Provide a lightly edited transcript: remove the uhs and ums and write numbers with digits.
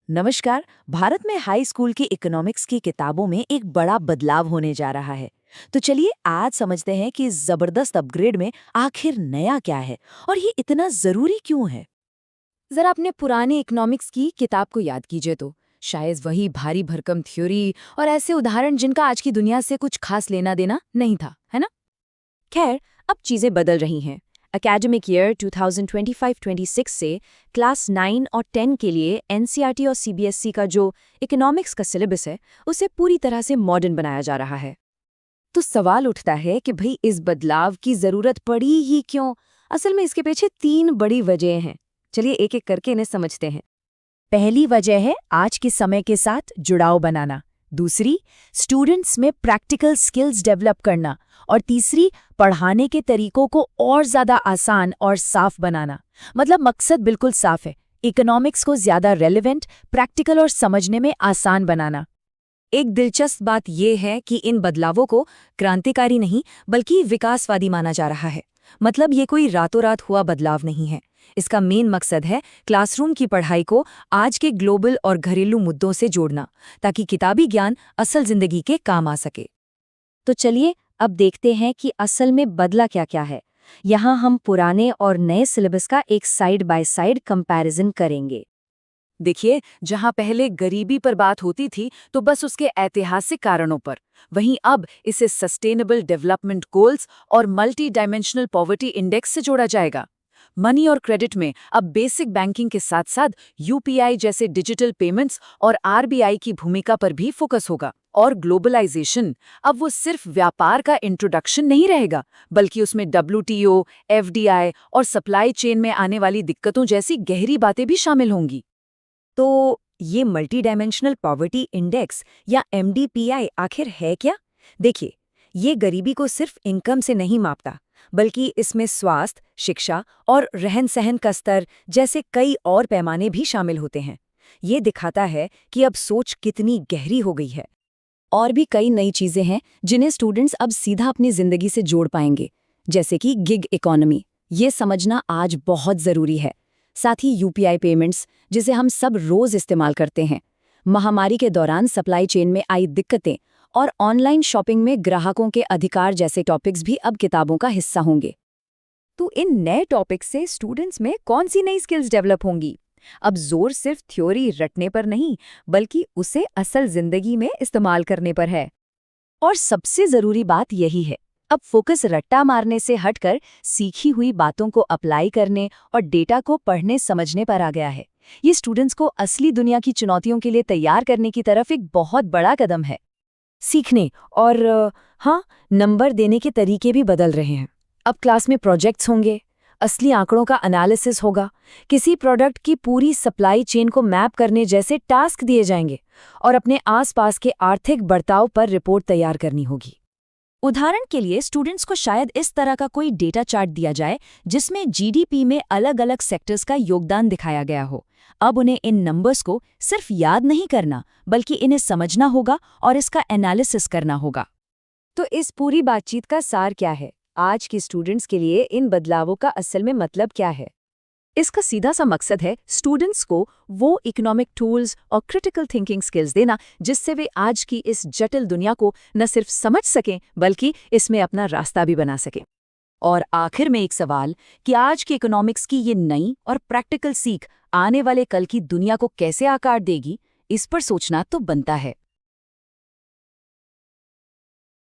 नमस्कार। भारत में high school की इकोनॉमिक्स की किताबों में एक बड़ा बदलाव होने जा रहा है। तो चलिए आज समझते हैं कि इस जबरदस्त अपग्रेड में आखिर नया क्या है और ये इतना जरूरी क्यों है। जरा अपने पुराने इकोनॉमिक्स की किताब को याद कीजिए तो शायद वही भारी भरकम थ्योरी और ऐसे उदाहरण जिनका आज की दुनिया से कुछ खास लेना देना नहीं था, है ना। खैर, अब चीजें बदल रही हैं। एकेडमिक ईयर 2025-26 से क्लास 9 और 10 के लिए एनसीईआरटी और सीबीएसई का जो इकोनॉमिक्स का सिलेबस है उसे पूरी तरह से मॉडर्न बनाया जा रहा है। तो सवाल उठता है कि भाई इस बदलाव की जरूरत पड़ी ही क्यों। असल में इसके पीछे 3 बड़ी वजह हैं। चलिए एक एक करके इन्हें समझते हैं। पहली वजह है आज के समय के साथ जुड़ाव बनाना, दूसरी स्टूडेंट्स में प्रैक्टिकल स्किल्स डेवलप करना और तीसरी पढ़ाने के तरीकों को और ज्यादा आसान और साफ बनाना। मतलब मकसद बिल्कुल साफ है, इकोनॉमिक्स को ज्यादा रेलेवेंट, प्रैक्टिकल और समझने में आसान बनाना। एक दिलचस्प बात यह है कि इन बदलावों को क्रांतिकारी नहीं बल्कि विकासवादी माना जा रहा है। मतलब ये कोई रातों रात हुआ बदलाव नहीं है। इसका मेन मकसद है क्लासरूम की पढ़ाई को आज के ग्लोबल और घरेलू मुद्दों से जोड़ना, ताकि किताबी ज्ञान असल जिंदगी के काम आ सके। तो चलिए अब देखते हैं कि असल में बदला क्या क्या है। यहाँ हम पुराने और नए सिलेबस का एक साइड बाय साइड कंपैरिजन करेंगे। देखिए, जहां पहले गरीबी पर बात होती थी तो बस उसके ऐतिहासिक कारणों पर, वहीं अब इसे सस्टेनेबल डेवलपमेंट गोल्स और मल्टी डायमेंशनल पॉवर्टी इंडेक्स से जोड़ा जाएगा। मनी और क्रेडिट में अब बेसिक बैंकिंग के साथ साथ यूपीआई जैसे डिजिटल पेमेंट्स और आरबीआई की भूमिका पर भी फोकस होगा। और ग्लोबलाइजेशन, अब वो सिर्फ व्यापार का इंट्रोडक्शन नहीं रहेगा, बल्कि उसमें डब्ल्यूटीओ, एफडीआई और सप्लाई चेन में आने वाली दिक्कतों जैसी गहरी बातें भी शामिल होंगी। तो ये मल्टी डायमेंशनल पॉवर्टी इंडेक्स या एमडीपीआई आखिर है क्या? देखिए, ये गरीबी को सिर्फ इनकम से नहीं मापता, बल्कि इसमें स्वास्थ्य, शिक्षा और रहन-सहन का स्तर जैसे कई और पैमाने भी शामिल होते हैं। ये दिखाता है कि अब सोच कितनी गहरी हो गई है। और भी कई नई चीजें हैं जिन्हें स्टूडेंट्स अब सीधा अपनी जिंदगी से जोड़ पाएंगे, जैसे कि गिग इकोनॉमी। ये समझना आज बहुत जरूरी है। साथ ही यूपीआई पेमेंट्स, जिसे हम सब रोज इस्तेमाल करते हैं, महामारी के दौरान सप्लाई चेन में आई दिक्कतें और ऑनलाइन शॉपिंग में ग्राहकों के अधिकार जैसे टॉपिक्स भी अब किताबों का हिस्सा होंगे। तो इन नए टॉपिक्स से स्टूडेंट्स में कौन सी नई स्किल्स डेवलप होंगी? अब जोर सिर्फ थ्योरी रटने पर नहीं, बल्कि उसे असल जिंदगी में इस्तेमाल करने पर है। और सबसे जरूरी बात यही है, अब फोकस रट्टा मारने से हटकर सीखी हुई बातों को अप्लाई करने और डेटा को पढ़ने समझने पर आ गया है। ये स्टूडेंट्स को असली दुनिया की चुनौतियों के लिए तैयार करने की तरफ एक बहुत बड़ा कदम है। सीखने और हाँ, नंबर देने के तरीके भी बदल रहे हैं। अब क्लास में प्रोजेक्ट्स होंगे, असली आंकड़ों का एनालिसिस होगा, किसी प्रोडक्ट की पूरी सप्लाई चेन को मैप करने जैसे टास्क दिए जाएंगे और अपने आसपास के आर्थिक बर्ताव पर रिपोर्ट तैयार करनी होगी। उदाहरण के लिए स्टूडेंट्स को शायद इस तरह का कोई डेटा चार्ट दिया जाए जिसमें जीडीपी में अलग अलग सेक्टर्स का योगदान दिखाया गया हो। अब उन्हें इन नंबर्स को सिर्फ याद नहीं करना, बल्कि इन्हें समझना होगा और इसका एनालिसिस करना होगा। तो इस पूरी बातचीत का सार क्या है? आज के स्टूडेंट्स के लिए इन बदलावों का असल में मतलब क्या है? इसका सीधा सा मकसद है स्टूडेंट्स को वो इकोनॉमिक टूल्स और क्रिटिकल थिंकिंग स्किल्स देना जिससे वे आज की इस जटिल दुनिया को न सिर्फ समझ सकें, बल्कि इसमें अपना रास्ता भी बना सकें। और आखिर में एक सवाल कि आज की इकोनॉमिक्स की ये नई और प्रैक्टिकल सीख आने वाले कल की दुनिया को कैसे आकार देगी, इस पर सोचना तो बनता है।